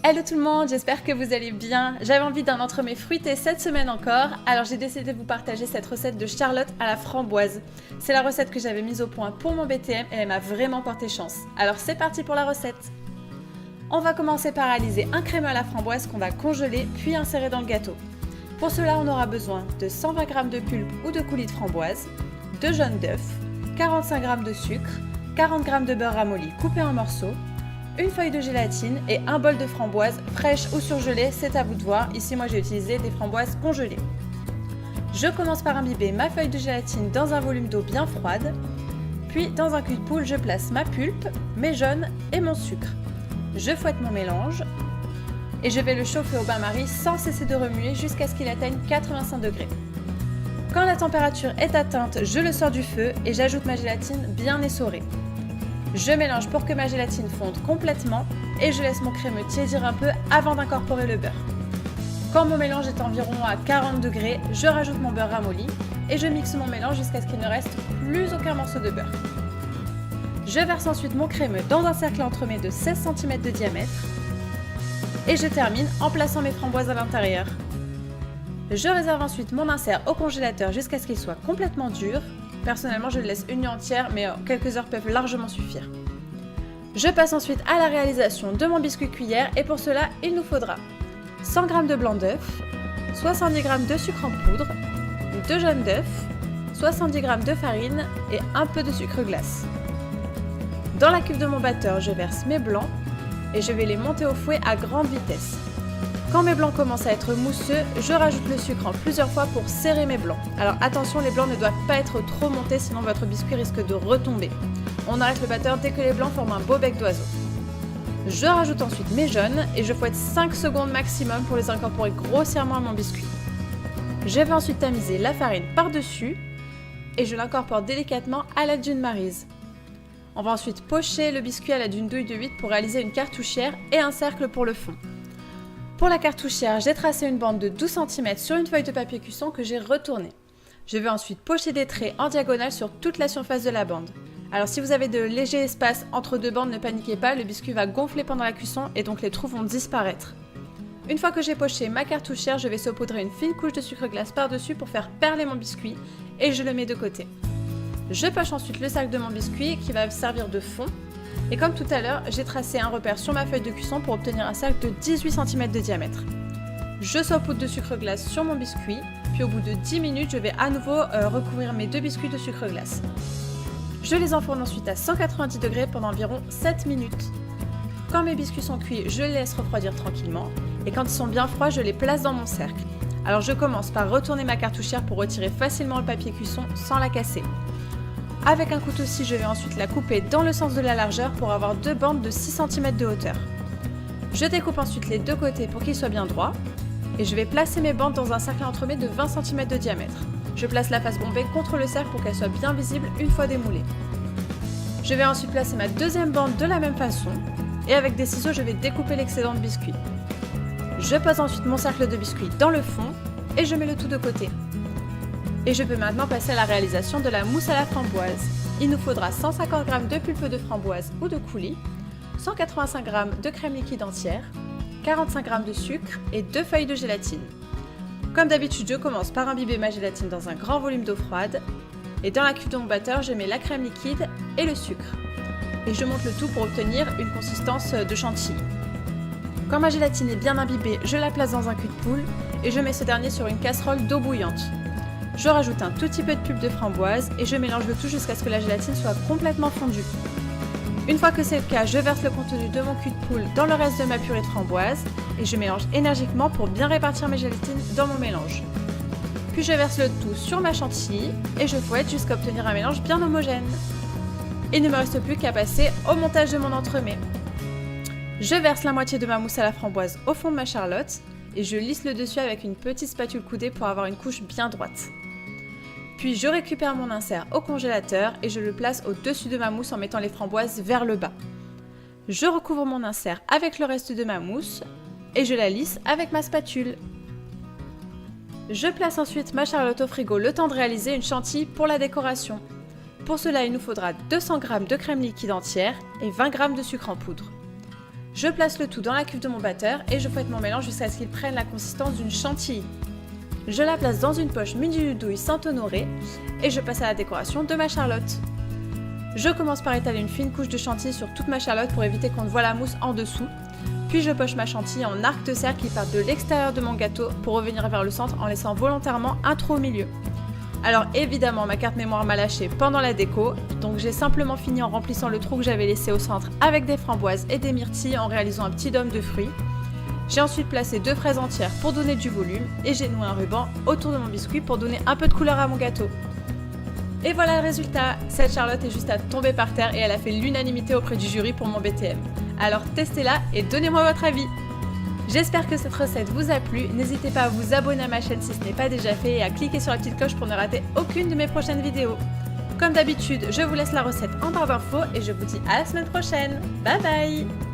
Hello tout le monde, j'espère que vous allez bien. J'avais envie d'un entremets fruité cette semaine encore, alors j'ai décidé de vous partager cette recette de charlotte à la framboise. C'est la recette que j'avais mise au point pour mon BTM et elle m'a vraiment porté chance. Alors c'est parti pour la recette. On va commencer par réaliser un crémeux à la framboise qu'on va congeler puis insérer dans le gâteau. Pour cela, on aura besoin de 120 g de pulpe ou de coulis de framboise, 2 jaunes d'œufs, 45 g de sucre, 40 g de beurre ramolli coupé en morceaux, une feuille de gélatine et un bol de framboises fraîches ou surgelées, c'est à vous de voir. Ici, moi j'ai utilisé des framboises congelées. Je commence par imbiber ma feuille de gélatine dans un volume d'eau bien froide. Puis, dans un cul de poule, je place ma pulpe, mes jaunes et mon sucre. Je fouette mon mélange et je vais le chauffer au bain-marie sans cesser de remuer jusqu'à ce qu'il atteigne 85 degrés. Quand la température est atteinte, je le sors du feu et j'ajoute ma gélatine bien essorée. Je mélange pour que ma gélatine fonde complètement et je laisse mon crémeux tiédir un peu avant d'incorporer le beurre. Quand mon mélange est environ à 40 degrés, je rajoute mon beurre ramolli et je mixe mon mélange jusqu'à ce qu'il ne reste plus aucun morceau de beurre. Je verse ensuite mon crémeux dans un cercle entremets de 16 cm de diamètre et je termine en plaçant mes framboises à l'intérieur. Je réserve ensuite mon insert au congélateur jusqu'à ce qu'il soit complètement dur. Personnellement, je le laisse une nuit entière, mais quelques heures peuvent largement suffire. Je passe ensuite à la réalisation de mon biscuit cuillère et pour cela, il nous faudra 100 g de blanc d'œuf, 70 g de sucre en poudre, 2 jaunes d'œufs, 70 g de farine et un peu de sucre glace. Dans la cuve de mon batteur, je verse mes blancs et je vais les monter au fouet à grande vitesse. Quand mes blancs commencent à être mousseux, je rajoute le sucre en plusieurs fois pour serrer mes blancs. Alors attention, les blancs ne doivent pas être trop montés, sinon votre biscuit risque de retomber. On arrête le batteur dès que les blancs forment un beau bec d'oiseau. Je rajoute ensuite mes jaunes et je fouette 5 secondes maximum pour les incorporer grossièrement à mon biscuit. Je vais ensuite tamiser la farine par-dessus et je l'incorpore délicatement à l'aide d'une maryse. On va ensuite pocher le biscuit à l'aide d'une douille de 8 pour réaliser une cartouchière et un cercle pour le fond. Pour la cartouchière, j'ai tracé une bande de 12 cm sur une feuille de papier cuisson que j'ai retournée. Je vais ensuite pocher des traits en diagonale sur toute la surface de la bande. Alors si vous avez de légers espaces entre deux bandes, ne paniquez pas, le biscuit va gonfler pendant la cuisson et donc les trous vont disparaître. Une fois que j'ai poché ma cartouchière, je vais saupoudrer une fine couche de sucre glace par-dessus pour faire perler mon biscuit et je le mets de côté. Je poche ensuite le sac de mon biscuit qui va servir de fond. Et comme tout à l'heure, j'ai tracé un repère sur ma feuille de cuisson pour obtenir un cercle de 18 cm de diamètre. Je saupoudre de sucre glace sur mon biscuit, puis au bout de 10 minutes, je vais à nouveau recouvrir mes deux biscuits de sucre glace. Je les enfourne ensuite à 190 degrés pendant environ 7 minutes. Quand mes biscuits sont cuits, je les laisse refroidir tranquillement et quand ils sont bien froids, je les place dans mon cercle. Alors je commence par retourner ma cartouchière pour retirer facilement le papier cuisson sans la casser. Avec un couteau-scie, je vais ensuite la couper dans le sens de la largeur pour avoir deux bandes de 6 cm de hauteur. Je découpe ensuite les deux côtés pour qu'ils soient bien droits et je vais placer mes bandes dans un cercle entremets de 20 cm de diamètre. Je place la face bombée contre le cercle pour qu'elle soit bien visible une fois démoulée. Je vais ensuite placer ma deuxième bande de la même façon et avec des ciseaux, je vais découper l'excédent de biscuit. Je pose ensuite mon cercle de biscuit dans le fond et je mets le tout de côté. Et je peux maintenant passer à la réalisation de la mousse à la framboise. Il nous faudra 150 g de pulpe de framboise ou de coulis, 185 g de crème liquide entière, 45 g de sucre et 2 feuilles de gélatine. Comme d'habitude, je commence par imbiber ma gélatine dans un grand volume d'eau froide et dans la cuve de mon batteur, je mets la crème liquide et le sucre. Et je monte le tout pour obtenir une consistance de chantilly. Quand ma gélatine est bien imbibée, je la place dans un cul de poule et je mets ce dernier sur une casserole d'eau bouillante. Je rajoute un tout petit peu de pulpe de framboise et je mélange le tout jusqu'à ce que la gélatine soit complètement fondue. Une fois que c'est le cas, je verse le contenu de mon cul de poule dans le reste de ma purée de framboise et je mélange énergiquement pour bien répartir mes gélatines dans mon mélange. Puis je verse le tout sur ma chantilly et je fouette jusqu'à obtenir un mélange bien homogène. Il ne me reste plus qu'à passer au montage de mon entremets. Je verse la moitié de ma mousse à la framboise au fond de ma charlotte et je lisse le dessus avec une petite spatule coudée pour avoir une couche bien droite. Puis je récupère mon insert au congélateur et je le place au-dessus de ma mousse en mettant les framboises vers le bas. Je recouvre mon insert avec le reste de ma mousse et je la lisse avec ma spatule. Je place ensuite ma charlotte au frigo le temps de réaliser une chantilly pour la décoration. Pour cela, il nous faudra 200 g de crème liquide entière et 20 g de sucre en poudre. Je place le tout dans la cuve de mon batteur et je fouette mon mélange jusqu'à ce qu'il prenne la consistance d'une chantilly. Je la place dans une poche munie d'une douille Saint-Honoré et je passe à la décoration de ma charlotte. Je commence par étaler une fine couche de chantilly sur toute ma charlotte pour éviter qu'on ne voit la mousse en dessous. Puis je poche ma chantilly en arc de cercle qui part de l'extérieur de mon gâteau pour revenir vers le centre en laissant volontairement un trou au milieu. Alors évidemment ma carte mémoire m'a lâché pendant la déco, donc j'ai simplement fini en remplissant le trou que j'avais laissé au centre avec des framboises et des myrtilles en réalisant un petit dôme de fruits. J'ai ensuite placé 2 fraises entières pour donner du volume et j'ai noué un ruban autour de mon biscuit pour donner un peu de couleur à mon gâteau. Et voilà le résultat, cette charlotte est juste à tomber par terre et elle a fait l'unanimité auprès du jury pour mon BTM. Alors testez-la et donnez-moi votre avis. J'espère que cette recette vous a plu, n'hésitez pas à vous abonner à ma chaîne si ce n'est pas déjà fait et à cliquer sur la petite cloche pour ne rater aucune de mes prochaines vidéos. Comme d'habitude, je vous laisse la recette en barre d'infos et je vous dis à la semaine prochaine. Bye bye!